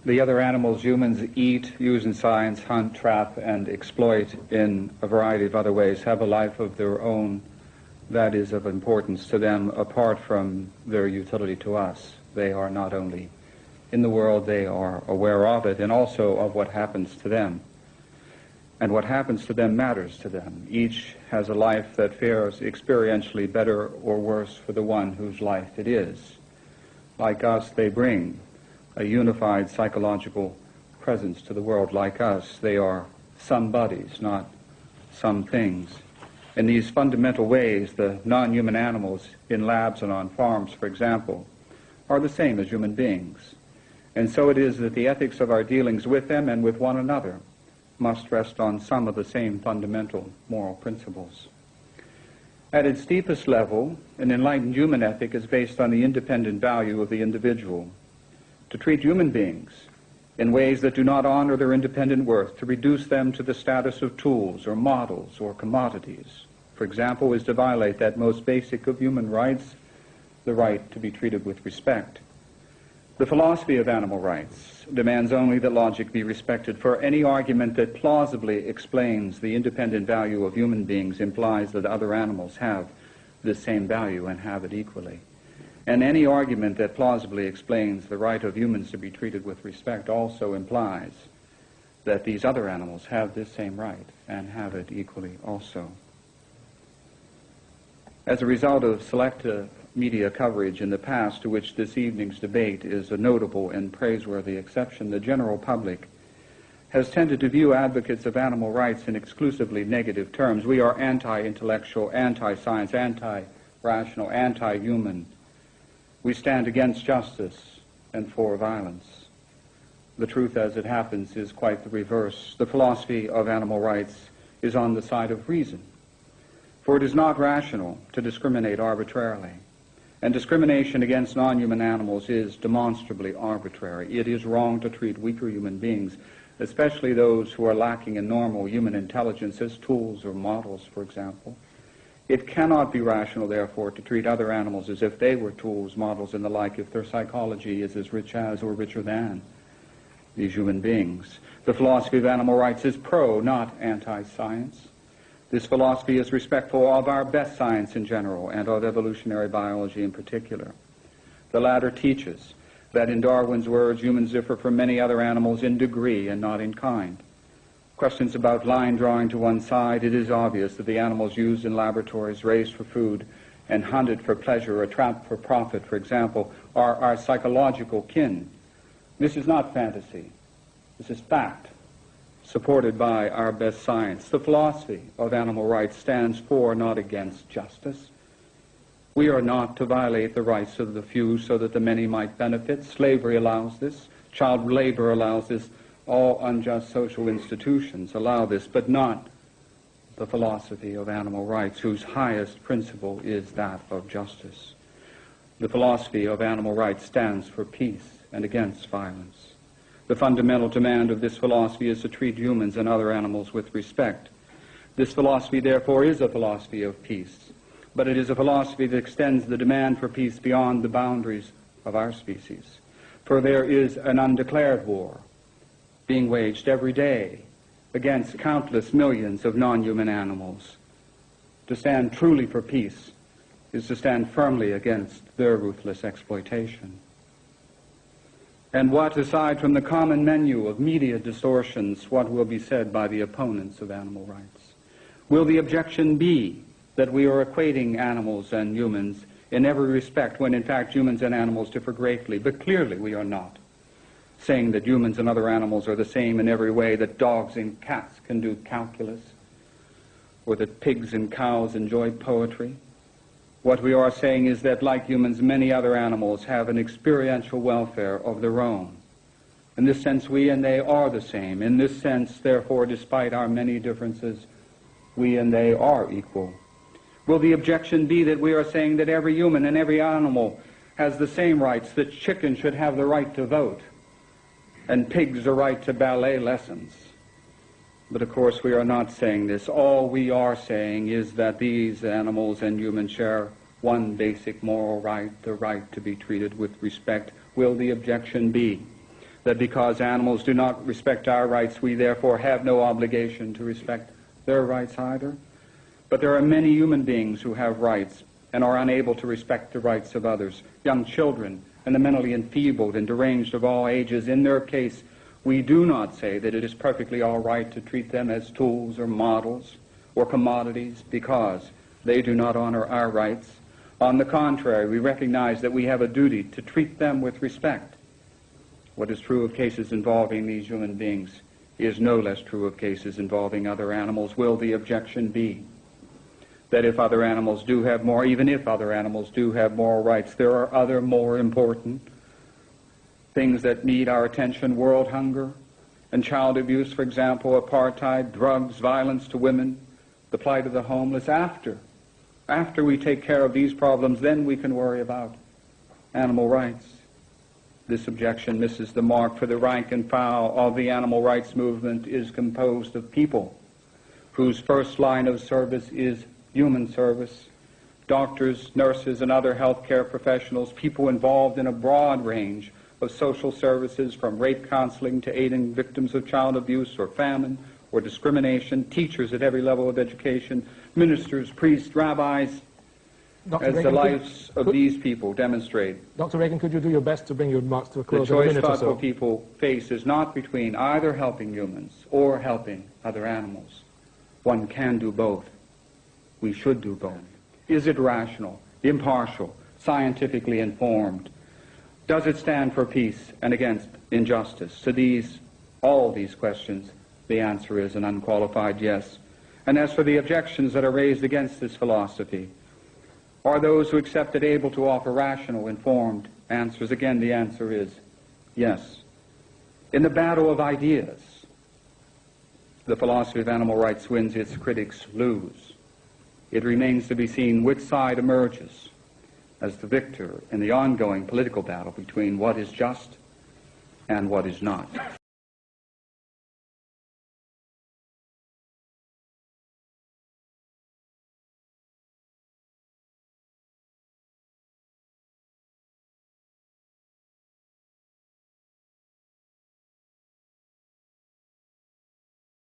The other animals humans eat, use in science, hunt, trap, and exploit in a variety of other ways have a life of their own that is of importance to them apart from their utility to us. They are not only in the world, they are aware of it and also of what happens to them. And what happens to them matters to them. Each has a life that fares experientially better or worse for the one whose life it is. Like us, they bring a unified psychological presence to the world. Like us, they are some bodies, not some things. In these fundamental ways, the non-human animals in labs and on farms, for example, are the same as human beings. And so it is that the ethics of our dealings with them and with one another must rest on some of the same fundamental moral principles. At its deepest level, an enlightened human ethic is based on the independent value of the individual. To treat human beings in ways that do not honor their independent worth, to reduce them to the status of tools or models or commodities, for example, is to violate that most basic of human rights, the right to be treated with respect. The philosophy of animal rights demands only that logic be respected, for any argument that plausibly explains the independent value of human beings implies that other animals have the same value and have it equally. And any argument that plausibly explains the right of humans to be treated with respect also implies that these other animals have this same right and have it equally also. As a result of selective media coverage in the past, to which this evening's debate is a notable and praiseworthy exception, the general public has tended to view advocates of animal rights in exclusively negative terms. We are anti-intellectual, anti-science, anti-rational, anti-human. We stand against justice and for violence. The truth, as it happens, is quite the reverse. The philosophy of animal rights is on the side of reason, for it is not rational to discriminate arbitrarily. And discrimination against non-human animals is demonstrably arbitrary. It is wrong to treat weaker human beings, especially those who are lacking in normal human intelligence, as tools or models, for example. It cannot be rational, therefore, to treat other animals as if they were tools, models, and the like, if their psychology is as rich as or richer than these human beings. The philosophy of animal rights is pro, not anti-science. This philosophy is respectful of our best science in general and of evolutionary biology in particular. The latter teaches that, in Darwin's words, humans differ from many other animals in degree and not in kind. Questions about line drawing to one side, it is obvious that the animals used in laboratories, raised for food, and hunted for pleasure or trapped for profit, for example, are our psychological kin. This is not fantasy. This is fact, supported by our best science. The philosophy of animal rights stands for, not against, justice. We are not to violate the rights of the few so that the many might benefit. Slavery allows this. Child labor allows this. All unjust social institutions allow this, but not the philosophy of animal rights, whose highest principle is that of justice. The philosophy of animal rights stands for peace and against violence. The fundamental demand of this philosophy is to treat humans and other animals with respect. This philosophy, therefore, is a philosophy of peace, but it is a philosophy that extends the demand for peace beyond the boundaries of our species. For there is an undeclared war being waged every day against countless millions of non-human animals. To stand truly for peace is to stand firmly against their ruthless exploitation. And what, aside from the common menu of media distortions, what will be said by the opponents of animal rights? Will the objection be that we are equating animals and humans in every respect, when in fact humans and animals differ greatly? But clearly we are not saying that humans and other animals are the same in every way, that dogs and cats can do calculus, or that pigs and cows enjoy poetry. What we are saying is that, like humans, many other animals have an experiential welfare of their own. In this sense, we and they are the same. In this sense, therefore, despite our many differences, we and they are equal. Will the objection be that we are saying that every human and every animal has the same rights, that chickens should have the right to vote, and pigs the right to ballet lessons? But of course we are not saying this. All we are saying is that these animals and humans share one basic moral right, the right to be treated with respect. Will the objection be that because animals do not respect our rights, we therefore have no obligation to respect their rights either. But there are many human beings who have rights and are unable to respect the rights of others. Young children and the mentally enfeebled and deranged of all ages. In their case, we do not say that it is perfectly all right to treat them as tools or models or commodities because they do not honor our rights. On the contrary, we recognize that we have a duty to treat them with respect. What is true of cases involving these human beings is no less true of cases involving other animals. Will the objection be that if other animals do have more, even if other animals do have moral rights, there are other more important things that need our attention? World hunger and child abuse, for example, apartheid, drugs, violence to women, the plight of the homeless. After we take care of these problems, then we can worry about animal rights. This objection misses the mark, for the rank and file of the animal rights movement is composed of people whose first line of service is human service, doctors, nurses, and other healthcare professionals, people involved in a broad range of social services, from rape counseling to aiding victims of child abuse or famine or discrimination, teachers at every level of education, ministers, priests, rabbis. As the lives of these people demonstrate, Dr. Regan, could you do your best to bring your remarks to a close? the choice thoughtful people face is not between either helping humans or helping other animals. One can do both. We should do both. Is it rational, impartial, scientifically informed? Does it stand for peace and against injustice? To all these questions, the answer is an unqualified yes. And as for the objections that are raised against this philosophy, are those who accept it able to offer rational, informed answers? Again, the answer is yes. In the battle of ideas, the philosophy of animal rights wins, its critics lose. It remains to be seen which side emerges as the victor in the ongoing political battle between what is just and what is not.